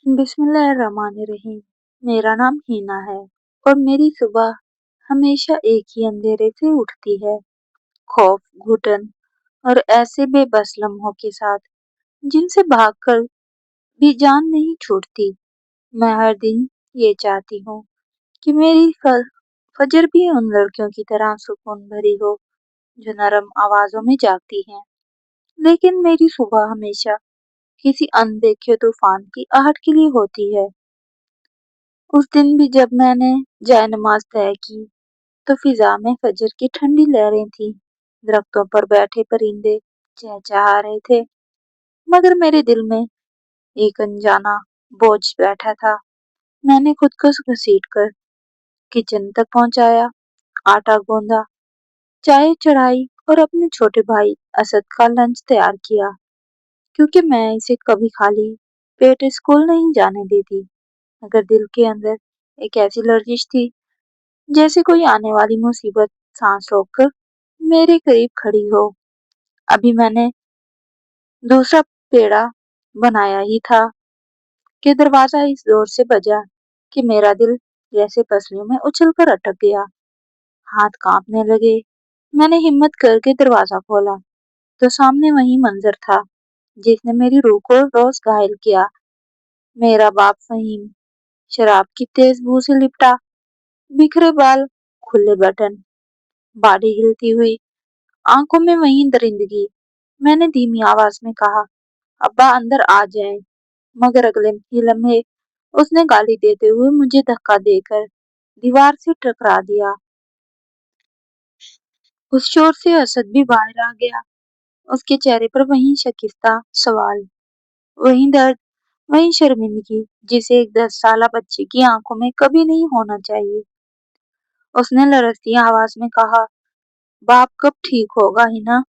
बिस्मिल्लाहिर्रहमानिर्रहीम। मेरा नाम हीना है और मेरी सुबह हमेशा एक ही अंधेरे से उठती है, खौफ, घुटन और ऐसे बेबस लम्हों के साथ जिनसे भागकर भी जान नहीं छूटती। मैं हर दिन ये चाहती हूँ कि मेरी फजर भी उन लड़कियों की तरह सुकून भरी हो जो नरम आवाजों में जागती हैं। लेकिन मेरी सुबह हमेशा किसी अनदेखे तूफान की आहट के लिए होती है। उस दिन भी जब मैंने जाए नमाज तय की तो फिजा में फजर की ठंडी लहरें थी। दरख्तों पर बैठे परिंदे चहचहा रहे थे, मगर मेरे दिल में एक अनजाना बोझ बैठा था। मैंने खुद को घसीट कर किचन तक पहुंचाया, आटा गूंदा, चाय चढ़ाई और अपने छोटे भाई असद का लंच तैयार किया, क्योंकि मैं इसे कभी खाली पेट स्कूल नहीं जाने देती। मगर दिल के अंदर एक ऐसी लर्जिश थी, जैसे कोई आने वाली मुसीबत सांस रोककर मेरे करीब खड़ी हो। अभी मैंने दूसरा पेड़ा बनाया ही था कि दरवाजा इस जोर से बजा कि मेरा दिल जैसे पसलियों में उछल कर अटक गया। हाथ कांपने लगे। मैंने हिम्मत करके दरवाजा खोला तो सामने वही मंजर था जिसने मेरी रूह को रोज घायल किया। मेरा बाप फहीम शराब की तेज बू से लिपटा, बिखरे बाल, खुले बटन, बॉडी हिलती हुई, आंखों में वही दरिंदगी। मैंने धीमी आवाज में कहा, अब्बा अंदर आ जाएं। मगर अगले ही लम्हे उसने गाली देते हुए मुझे धक्का देकर दीवार से टकरा दिया। उस शोर से असद भी बाहर आ गया। उसके चेहरे पर वही शकिस्ता सवाल, वही दर्द, वही शर्मिंदगी जिसे एक 10 साल बच्चे की आंखों में कभी नहीं होना चाहिए। उसने लरसती आवाज में कहा, बाप कब ठीक होगा ही ना,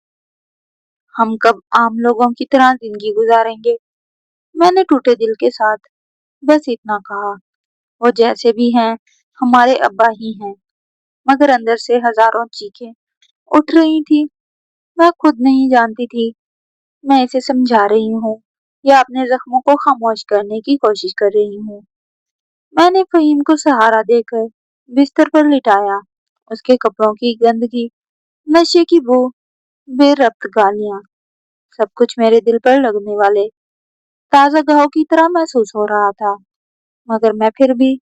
हम कब आम लोगों की तरह जिंदगी गुजारेंगे। मैंने टूटे दिल के साथ बस इतना कहा, वो जैसे भी हैं हमारे अब्बा ही हैं। मगर अंदर से हजारों चीखें उठ रही थी। मैं खुद नहीं जानती थी मैं इसे समझा रही हूँ या अपने जख्मों को खामोश करने की कोशिश कर रही हूँ। मैंने फहीम को सहारा देकर बिस्तर पर लिटाया। उसके कपड़ों की गंदगी, नशे की बू, बेरब्त गालियां, सब कुछ मेरे दिल पर लगने वाले ताजा घाव की तरह महसूस हो रहा था। मगर मैं फिर भी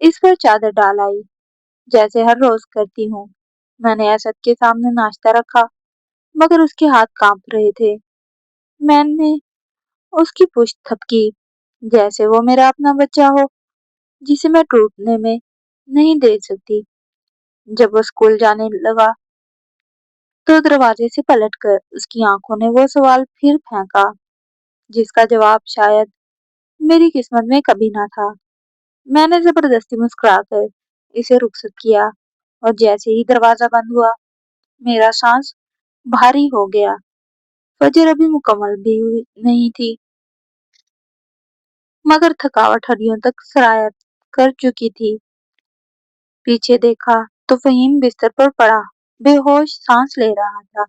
इस पर चादर डाल आई, जैसे हर रोज करती हूँ। मैंने असद के सामने नाश्ता रखा, मगर उसके हाथ कांप रहे थे। मैंने उसकी पुश्त थपकी, जैसे वो मेरा अपना बच्चा हो जिसे मैं टूटने में नहीं दे सकती। जब वो स्कूल जाने लगा तो दरवाजे से पलटकर उसकी आंखों ने वो सवाल फिर फेंका जिसका जवाब शायद मेरी किस्मत में कभी ना था। मैंने जबरदस्ती मुस्कुराकर इसे रुखसत किया और जैसे ही दरवाजा बंद हुआ मेरा सांस भारी हो गया। फजर अभी मुकम्मल भी हुई नहीं थी, मगर थकावट हड्डियों तक सरायत कर चुकी थी। पीछे देखा तो फहीम बिस्तर पर पड़ा बेहोश सांस ले रहा था।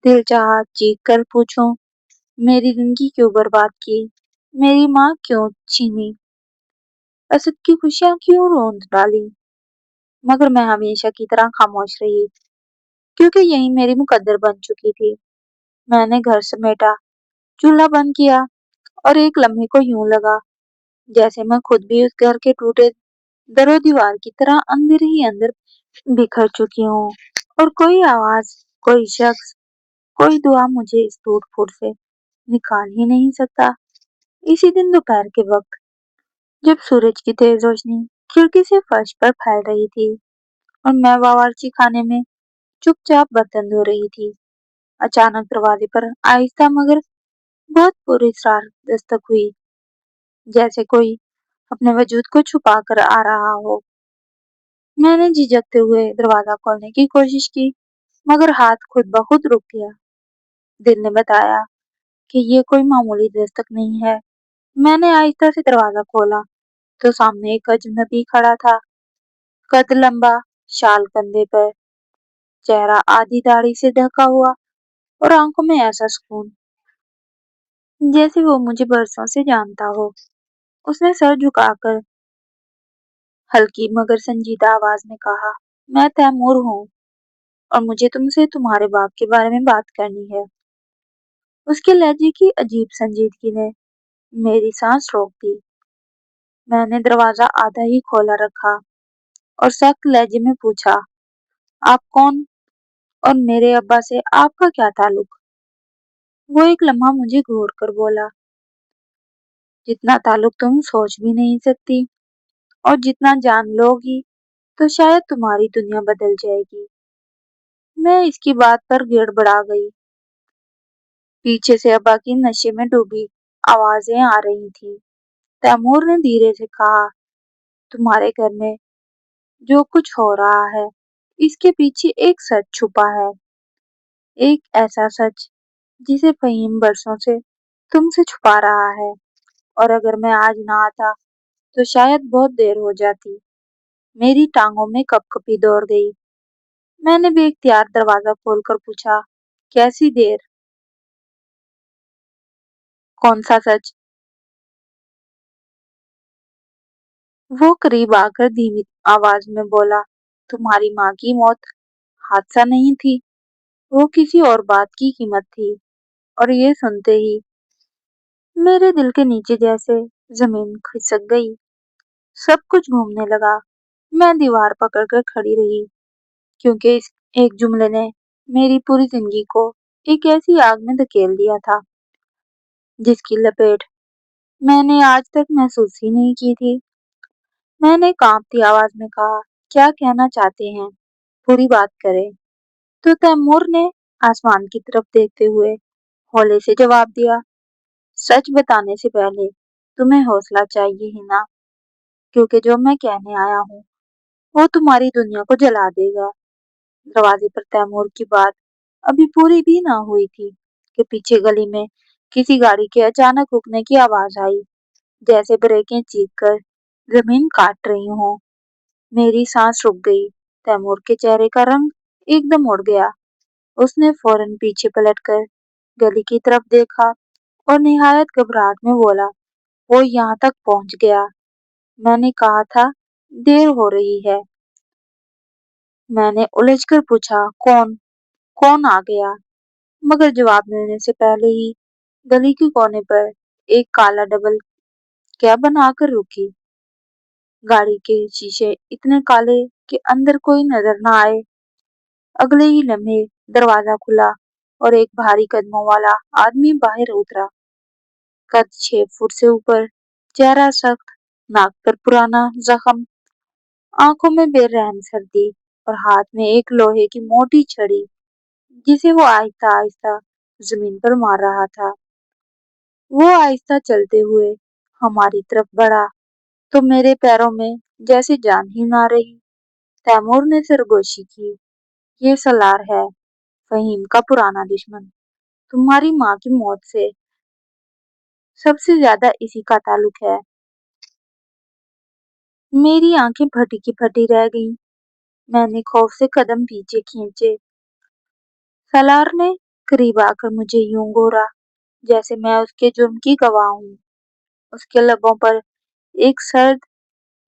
दिल चाहा चीख कर पूछूं, मेरी जिंदगी क्यों बर्बाद की, मेरी माँ क्यों छीनी, असद की खुशियां क्यों रोंद डाली। मगर मैं हमेशा की तरह खामोश रही, क्योंकि यही मेरी मुकद्दर बन चुकी थी। मैंने घर समेटा, चूल्हा बंद किया और एक लम्हे को यूं लगा जैसे मैं खुद भी उस घर के टूटे दरो दीवार की तरह अंदर ही अंदर बिखर चुकी हूँ। और कोई आवाज, कोई शख्स, कोई दुआ मुझे इस टूट फूट से निकाल ही नहीं सकता। इसी दिन दोपहर के वक्त जब सूरज की तेज रोशनी खिड़की से फर्श पर फैल रही थी और मैं बावर्ची खाने में चुपचाप बर्तन धो रही थी, अचानक दरवाजे पर आहिस्ता मगर बहुत पुरस्कार दस्तक हुई, जैसे कोई अपने वजूद को छुपा कर आ रहा हो। मैंने झिझकते हुए दरवाजा खोलने की कोशिश की, मगर हाथ खुद ब खुद रुक गया। दिल ने बताया कि ये कोई मामूली दस्तक नहीं है। मैंने आहिस्ता से दरवाजा खोला तो सामने एक अजनबी खड़ा था, कद लंबा, शाल कंधे पर, चेहरा आधी दाढ़ी से ढका हुआ और आंखों में ऐसा सुकून जैसे वो मुझे बरसों से जानता हो। उसने सर झुकाकर हल्की मगर संजीदा आवाज में कहा, मैं तैमूर हूँ और मुझे तुमसे तुम्हारे बाप के बारे में बात करनी है। उसके लहजे की अजीब संजीदगी ने मेरी सांस रोक दी। मैंने दरवाजा आधा ही खोला रखा और सख्त लहजे में पूछा, आप कौन और मेरे अब्बा से आपका क्या ताल्लुक? वो एक लम्हा मुझे घूर कर बोला, जितना ताल्लुक तुम सोच भी नहीं सकती और जितना जान लोगी तो शायद तुम्हारी दुनिया बदल जाएगी। मैं इसकी बात पर गिड़बड़ा गई। पीछे से अब्बा की नशे में डूबी आवाजें आ रही थी। तैमूर ने धीरे से कहा, तुम्हारे घर में जो कुछ हो रहा है इसके पीछे एक सच छुपा है, एक ऐसा सच जिसे फहीम बरसों से तुमसे छुपा रहा है, और अगर मैं आज ना आता तो शायद बहुत देर हो जाती। मेरी टांगों में कपकपी दौड़ गई। मैंने बेख्तियार दरवाजा खोलकर पूछा, कैसी देर? कौन सा सच? वो करीब आकर धीमी आवाज में बोला, तुम्हारी माँ की मौत हादसा नहीं थी, वो किसी और बात की कीमत थी। और ये सुनते ही मेरे दिल के नीचे जैसे जमीन खिसक गई। सब कुछ घूमने लगा। मैं दीवार पकड़कर खड़ी रही क्योंकि इस एक जुमले ने मेरी पूरी जिंदगी को एक ऐसी आग में धकेल दिया था जिसकी लपेट मैंने आज तक महसूस ही नहीं की थी। मैंने कांपती आवाज में कहा, क्या कहना चाहते हैं? पूरी बात करें। तो तैमूर ने आसमान की तरफ देखते हुए हौले से जवाब दिया, सच बताने से पहले तुम्हें हौसला चाहिए ही ना, क्योंकि जो मैं कहने आया हूँ वो तुम्हारी दुनिया को जला देगा। दरवाजे पर तैमूर की बात अभी पूरी भी ना हुई थी कि पीछे गली में किसी गाड़ी के अचानक रुकने की आवाज आई, जैसे ब्रेकें चीख कर जमीन काट रही हो। मेरी सांस रुक गई। तैमूर के चेहरे का रंग एकदम उड़ गया। उसने फौरन पीछे पलटकर गली की तरफ देखा और निहायत घबराहट में बोला, वो यहाँ तक पहुंच गया। मैंने कहा था देर हो रही है। मैंने उलझकर पूछा, कौन? कौन आ गया? मगर जवाब मिलने से पहले ही गली के कोने पर एक काला डबल कैब बनाकर रुकी। गाड़ी के शीशे इतने काले कि अंदर कोई नजर न आए। अगले ही लम्हे दरवाजा खुला और एक भारी कदमों वाला आदमी बाहर उतरा। कद 6 फुट से ऊपर, चेहरा सख्त, नाक पर पुराना जख्म, आंखों में बेरहम सर्दी और हाथ में एक लोहे की मोटी छड़ी जिसे वो आहिस्ता आहिस्ता जमीन पर मार रहा था। वो आहिस्ता चलते हुए हमारी तरफ बढ़ा तो मेरे पैरों में जैसे जान ही ना रही। तैमूर ने सरगोशी की, ये सलार है, फहीम का पुराना दुश्मन। तुम्हारी माँ की मौत से सबसे ज्यादा इसी का ताल्लुक है। मेरी आंखें फटी की फटी रह गईं। मैंने खौफ से कदम पीछे खींचे। सलार ने करीब आकर मुझे यूं घूरा जैसे मैं उसके जुर्म की गवाह हूँ। उसके लबों पर एक सर्द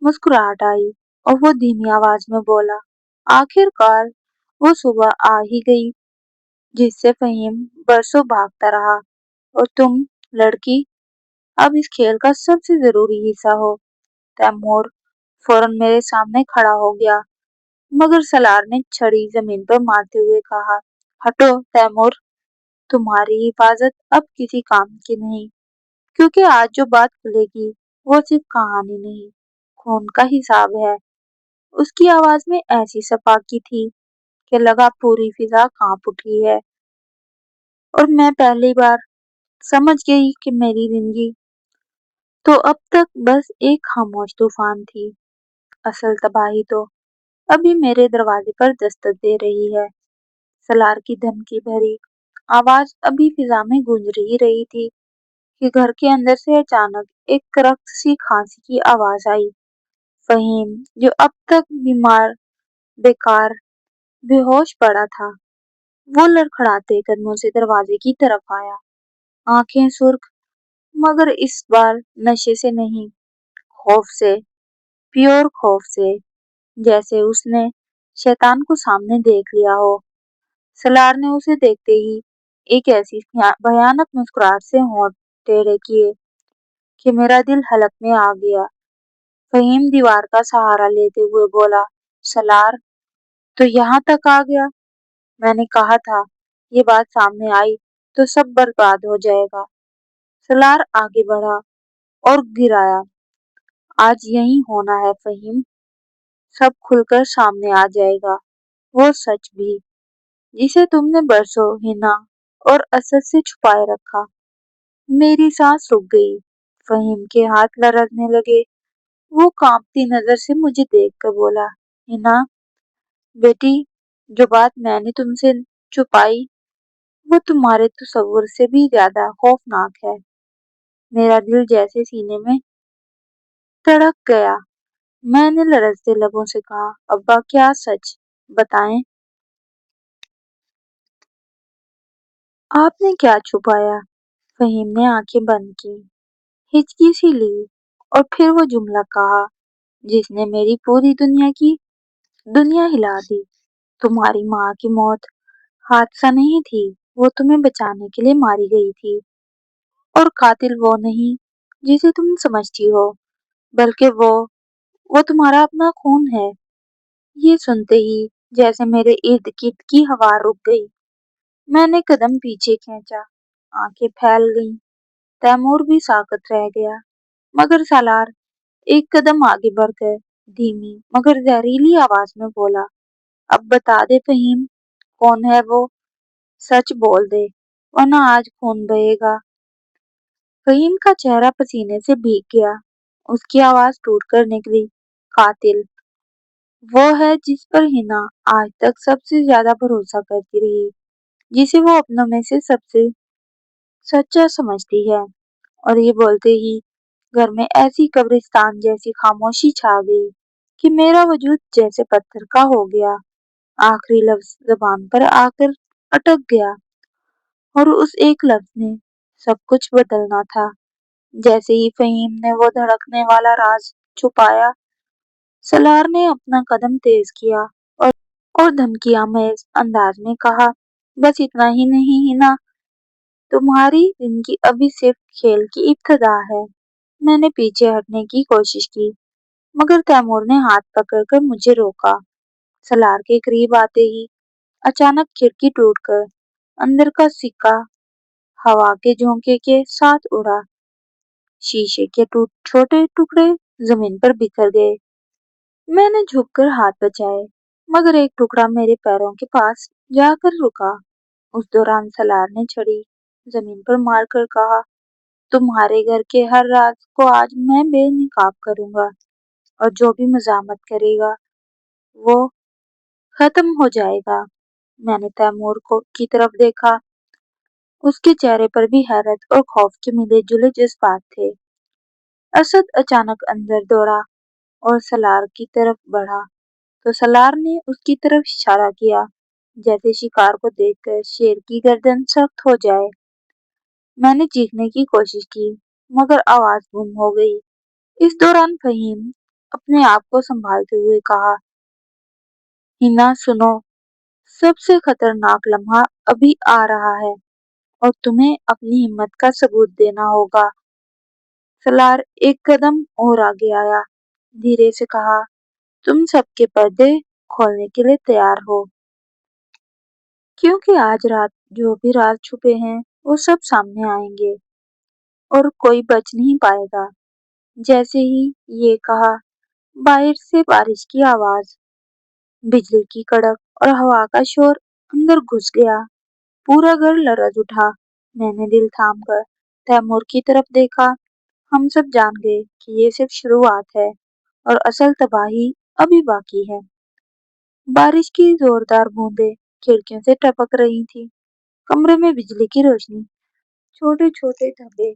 मुस्कुराहट आई और वो धीमी आवाज में बोला, आखिरकार वो सुबह आ ही गई जिससे फहीम बरसों भागता रहा, और तुम, लड़की, अब इस खेल का सबसे जरूरी हिस्सा हो। तैमूर फौरन मेरे सामने खड़ा हो गया, मगर सलार ने छड़ी जमीन पर मारते हुए कहा, हटो तैमूर, तुम्हारी हिफाजत अब किसी काम की नहीं, क्योंकि आज जो बात खुलेगी वो सिर्फ कहानी नहीं, खून का हिसाब है। उसकी आवाज में ऐसी सफाकी थी कि लगा पूरी फिजा कांप उठी है, और मैं पहली बार समझ गई कि मेरी जिंदगी तो अब तक बस एक खामोश तूफान थी। असल तबाही तो अभी मेरे दरवाजे पर दस्तक दे रही है। सलार की धमकी भरी आवाज अभी फिजा में गूंज रही थी कि घर के अंदर से अचानक एक करख्त सी खांसी की आवाज आई। फहीम, जो अब तक बीमार, बेकार, बेहोश पड़ा था, वो लड़खड़ाते कदमों से दरवाजे की तरफ आया, आंखें सुर्ख, मगर इस बार नशे से नहीं, खौफ से, प्योर खौफ से, जैसे उसने शैतान को सामने देख लिया हो। सलार ने उसे देखते ही एक ऐसी भयानक मुस्कुराहट से होंठ टेढ़े किए कि मेरा दिल हलक में आ गया। फहीम दीवार का सहारा लेते हुए बोला, सलार, तो यहाँ तक आ गया। मैंने कहा था ये बात सामने आई तो सब बर्बाद हो जाएगा। सलार आगे बढ़ा और गिराया। आज यही होना है फहीम, सब खुलकर सामने आ जाएगा। वो सच भी, जिसे तुमने बरसों हिना और असद से छुपाए रखा। मेरी सांस रुक गई। फहीम के हाथ लरजने लगे। वो कांपती नजर से मुझे देखकर बोला, हिना बेटी, जो बात मैंने तुमसे छुपाई वो तुम्हारे तसव्वुर से भी ज्यादा खौफनाक है। मेरा दिल जैसे सीने में धड़क गया। मैंने लरजते लबों से कहा, अब्बा क्या सच? बताएं। आपने क्या छुपाया? फहीम ने आंखें बंद की, हिचकी सी ली और फिर वो जुमला कहा जिसने मेरी पूरी दुनिया हिला दी। तुम्हारी माँ की मौत हादसा नहीं थी, वो तुम्हें बचाने के लिए मारी गई थी। और कातिल वो नहीं जिसे तुम समझती हो, बल्कि वो तुम्हारा अपना खून है। ये सुनते ही जैसे मेरे इर्द गिर्द की हवा रुक गई। मैंने कदम पीछे खींचा, आंखें फैल गईं। तैमूर भी साकत रह गया, मगर सालार एक कदम आगे बढ़कर धीमी मगर जहरीली आवाज में बोला, अब बता दे फहीम, कौन है वो? सच बोल दे, वरना आज खून बहेगा। फहीम का चेहरा पसीने से भीग गया। उसकी आवाज टूट कर निकली, कातिल वो है जिस पर हिना आज तक सबसे ज्यादा भरोसा करती रही, जिसे वो अपनों में से सबसे सच्चा समझती है। और ये बोलते ही घर में ऐसी कब्रिस्तान जैसी खामोशी छा गई कि मेरा वजूद जैसे पत्थर का हो गया। आखिरी लफ्ज जबान पर आकर अटक गया और उस एक लफ्ज ने सब कुछ बदलना था। जैसे ही फहीम ने वो धड़कने वाला राज छुपाया, सलार ने अपना कदम तेज किया और धमकियां में अंदाज में कहा, बस इतना ही नहीं हिना, तुम्हारी जिंदगी अभी सिर्फ खेल की इब्तिदा है। मैंने पीछे हटने की कोशिश की, मगर तैमूर ने हाथ पकड़कर मुझे रोका। सलार के करीब आते ही अचानक खिड़की टूटकर अंदर का सिक्का हवा के झोंके के साथ उड़ा। शीशे के छोटे टुकड़े जमीन पर बिखर गए। मैंने झुककर हाथ बचाए, मगर एक टुकड़ा मेरे पैरों के पास जाकर रुका। उस दौरान सलार ने छड़ी जमीन पर मारकर कहा, तुम्हारे घर के हर राज को आज मैं बेनकाब करूंगा, और जो भी मजामत करेगा वो खत्म हो जाएगा। मैंने तैमूर को की तरफ देखा। उसके चेहरे पर भी हैरत और खौफ के मिले जुले जज्बात थे। असद अचानक अंदर दौड़ा और सलार की तरफ बढ़ा, तो सलार ने उसकी तरफ इशारा किया, जैसे शिकार को देखकर शेर की गर्दन सख्त हो जाए। मैंने चीखने की कोशिश की, मगर आवाज गुम हो गई। इस दौरान फहीम अपने आप को संभालते हुए कहा, हिना सुनो, सबसे खतरनाक लम्हा अभी आ रहा है और तुम्हें अपनी हिम्मत का सबूत देना होगा। सलार एक कदम और आगे आया, धीरे से कहा, तुम सबके पर्दे खोलने के लिए तैयार हो, क्योंकि आज रात जो भी राज छुपे हैं वो सब सामने आएंगे और कोई बच नहीं पाएगा। जैसे ही ये कहा, बाहर से बारिश की आवाज, बिजली की कड़क और हवा का शोर अंदर घुस गया। पूरा घर लरज उठा। मैंने दिल थाम कर तैमूर की तरफ देखा। हम सब जान गए कि ये सिर्फ शुरुआत है और असल तबाही अभी बाकी है। बारिश की जोरदार बूंदें खिड़कियों से टपक रही थी। कमरे में बिजली की रोशनी छोटे छोटे धब्बे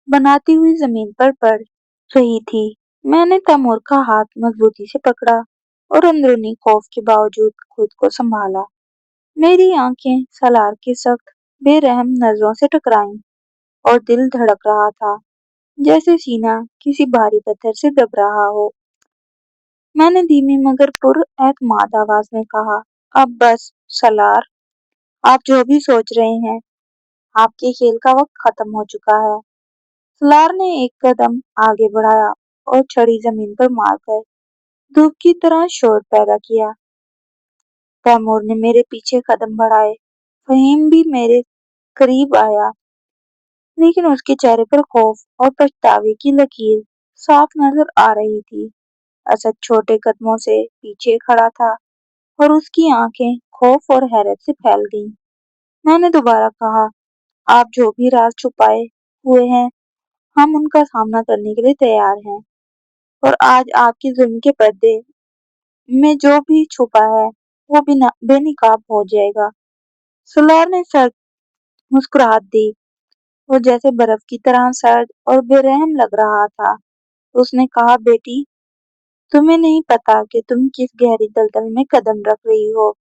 बनाती हुई जमीन पर पड़ रही थी। मैंने तैमूर का हाथ मजबूती से पकड़ा और अंदरूनी खौफ के बावजूद खुद को संभाला। मेरी आंखें सलार की सख्त बेरहम नजरों से टकराईं और दिल धड़क रहा था। जैसे सीना किसी भारी पत्थर से दब रहा हो। मैंने धीमी मगर पुरएतमाद आवाज में कहा, अब बस सलार, आप जो भी सोच रहे हैं, आपके खेल का वक्त खत्म हो चुका है। सलार ने एक कदम आगे बढ़ाया और छड़ी जमीन पर मारकर धूप की तरह शोर पैदा किया। तैमूर ने मेरे पीछे कदम बढ़ाए। फहीम भी मेरे करीब आया, लेकिन उसके चेहरे पर खौफ और पछतावे की लकीर साफ नजर आ रही थी। असद छोटे कदमों से पीछे खड़ा था और उसकी आंखें खौफ और हैरत से फैल गईं। मैंने दोबारा कहा, आप जो भी राज छुपाए हुए हैं, हम उनका सामना करने के लिए तैयार हैं। और आज आपके जुल्म के पर्दे में जो भी छुपा है, वो बिना बेनकाब हो जाएगा। सुलार ने सर मुस्कुराहट दी। वो जैसे बर्फ की तरह सर्द और बेरहम लग रहा था। उसने कहा, बेटी, तुम्हें नहीं पता कि तुम किस गहरी दलदल में कदम रख रही हो।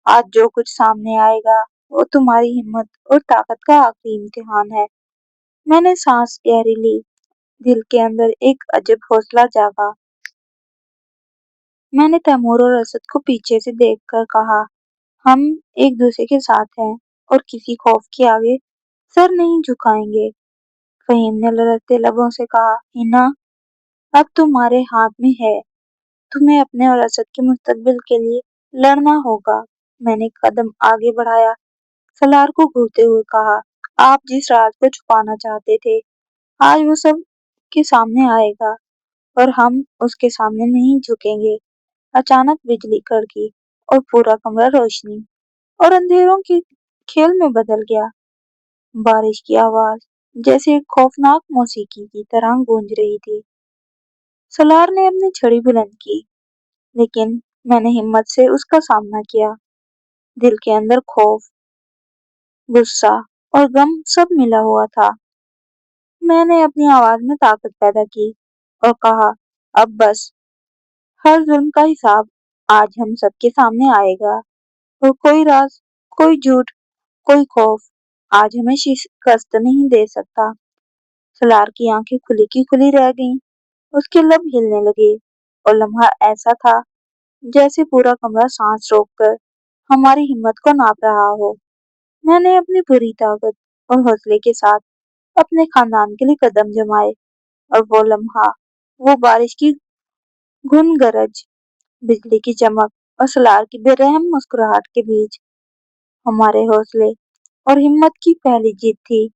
आज जो कुछ सामने आएगा, वो तुम्हारी हिम्मत और ताकत का आखिरी इम्तिहान है। मैंने सांस गहरी ली। दिल के अंदर एक अजब हौसला जागा। मैंने तैमूर और असद को पीछे से देखकर कहा, हम एक दूसरे के साथ हैं और किसी खौफ के आगे सर नहीं झुकाएंगे। फहीम ने लड़ते लबों से कहा, हिना, अब तुम्हारे हाथ में है। तुम्हें अपने और असद के मुस्तकबिल के लिए लड़ना होगा। मैंने कदम आगे बढ़ाया, सलार को घूरते हुए कहा, आप जिस राज को छुपाना चाहते थे, आज वो सब के सामने आएगा और हम उसके सामने नहीं झुकेंगे। अचानक बिजली कड़की और पूरा कमरा रोशनी और अंधेरों के खेल में बदल गया। बारिश की आवाज जैसे एक खौफनाक मौसीकी की तरह गूंज रही थी। सलार ने अपनी छड़ी बुलंद की, लेकिन मैंने हिम्मत से उसका सामना किया। दिल के अंदर खौफ, गुस्सा और गम सब मिला हुआ था। मैंने अपनी आवाज में ताकत पैदा की और कहा, अब बस, हर जुल्म का हिसाब आज हम सबके सामने आएगा और कोई राज, कोई झूठ, कोई खौफ आज हमें शिकस्त नहीं दे सकता। सलार की आंखें खुली की खुली रह गईं। उसके लब हिलने लगे और लम्हा ऐसा था जैसे पूरा कमरा सांस रोककर हमारी हिम्मत को नाप रहा हो। मैंने अपनी पूरी ताकत और हौसले के साथ अपने खानदान के लिए कदम जमाए और वो लम्हा, वो बारिश की घुन गरज, बिजली की चमक और सलार की बेरहम मुस्कुराहट के बीच हमारे हौसले और हिम्मत की पहली जीत थी,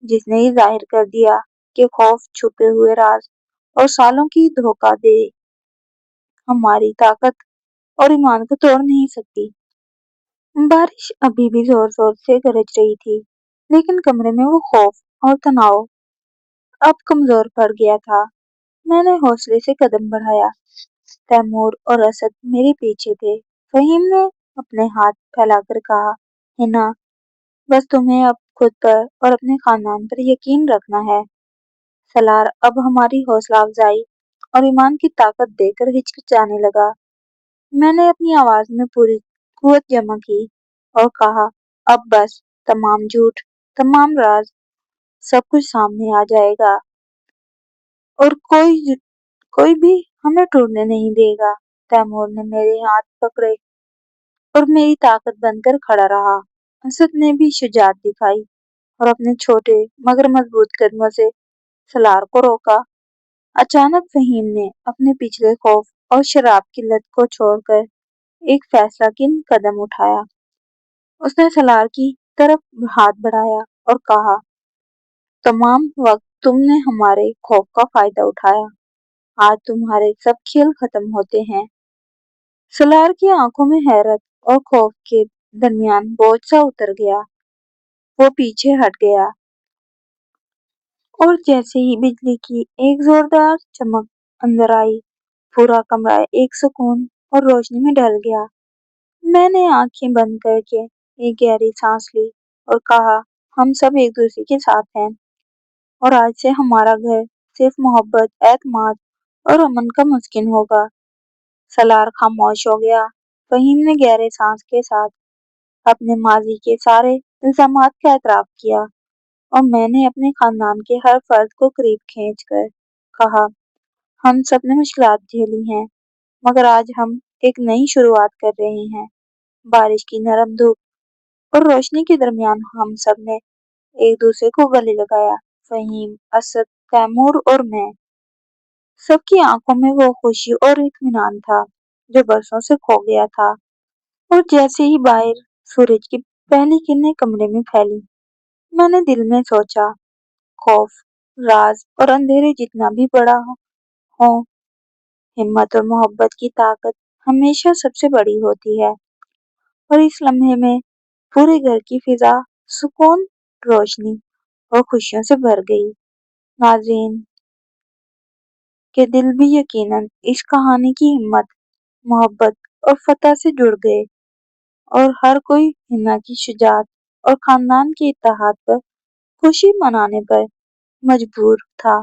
जिसने ये जाहिर कर दिया कि खौफ, छुपे हुए राज और सालों की धोखा दे हमारी ताकत और ईमान को तोड़ नहीं सकती। बारिश अभी भी जोर जोर से गरज रही थी, लेकिन कमरे में वो खौफ और तनाव अब कमजोर पड़ गया था। मैंने हौसले से कदम बढ़ाया। तैमूर और असद मेरे पीछे थे। फहीम ने अपने हाथ फैलाकर कहा, हिना, बस तुम्हें अब खुद पर और अपने खानदान पर यकीन रखना है। सलार अब हमारी हौसला अफजाई और ईमान की ताकत देकर हिचकिचाने लगा। मैंने अपनी आवाज में पूरी कुवत जमा की और कहा, अब बस, तमाम झूठ, तमाम राज, सब कुछ सामने आ जाएगा और कोई भी हमें टूटने नहीं देगा। तैमूर ने मेरे हाथ पकड़े और मेरी ताकत बनकर खड़ा रहा। असद ने भी शुजाअत दिखाई और अपने छोटे मगर मजबूत कदमों से सलार को रोका। अचानक फहीम ने अपने पिछले खौफ और शराब की लत को छोड़कर एक फैसलाकुन कदम उठाया। उसने सलार की तरफ हाथ बढ़ाया और कहा, तमाम वक्त तुमने हमारे खौफ का फायदा उठाया, आज तुम्हारे सब खेल खत्म होते हैं। सलार की आंखों में हैरत और खौफ के दरमियान बोझ सा उतर गया। वो पीछे हट गया और जैसे ही बिजली की एक जोरदार चमक अंदर आई, पूरा कमरा एक सुकून और रोशनी में ढल गया। मैंने आंखें बंद करके एक गहरी सांस ली और कहा, हम सब एक दूसरे के साथ हैं और आज से हमारा घर सिर्फ मोहब्बत, एतमाद और अमन का मुस्किन होगा। सलार खामोश हो गया। फहीम ने गहरे सांस के साथ अपने माजी के सारे इल्जामात का एतराफ किया और मैंने अपने खानदान के हर फर्द को करीब खींच कर कहा, हम सब ने मुश्किलात झेली हैं, मगर आज हम एक नई शुरुआत कर रहे हैं। बारिश की नरम धूप और रोशनी के दरमियान हम सब ने एक दूसरे को गले लगाया। फहीम, असद, तैमूर और मैं। सबकी आंखों में वो खुशी और इत्मीनान था जो बरसों से खो गया था। और जैसे ही बाहर सूरज की पहली किरणें कमरे में फैली, मैंने दिल में सोचा, खौफ, राज और अंधेरे जितना भी बड़ा हो, हिम्मत और मोहब्बत की ताकत हमेशा सबसे बड़ी होती है। और इस लम्हे में पूरे घर की फिजा सुकून, रोशनी और खुशियों से भर गई। नाज़रीन के दिल भी यकीनन इस कहानी की हिम्मत, मोहब्बत और फतह से जुड़ गए, और हर कोई हिना की शुजाअत और खानदान के इत्तेहाद पर खुशी मनाने पर मजबूर था।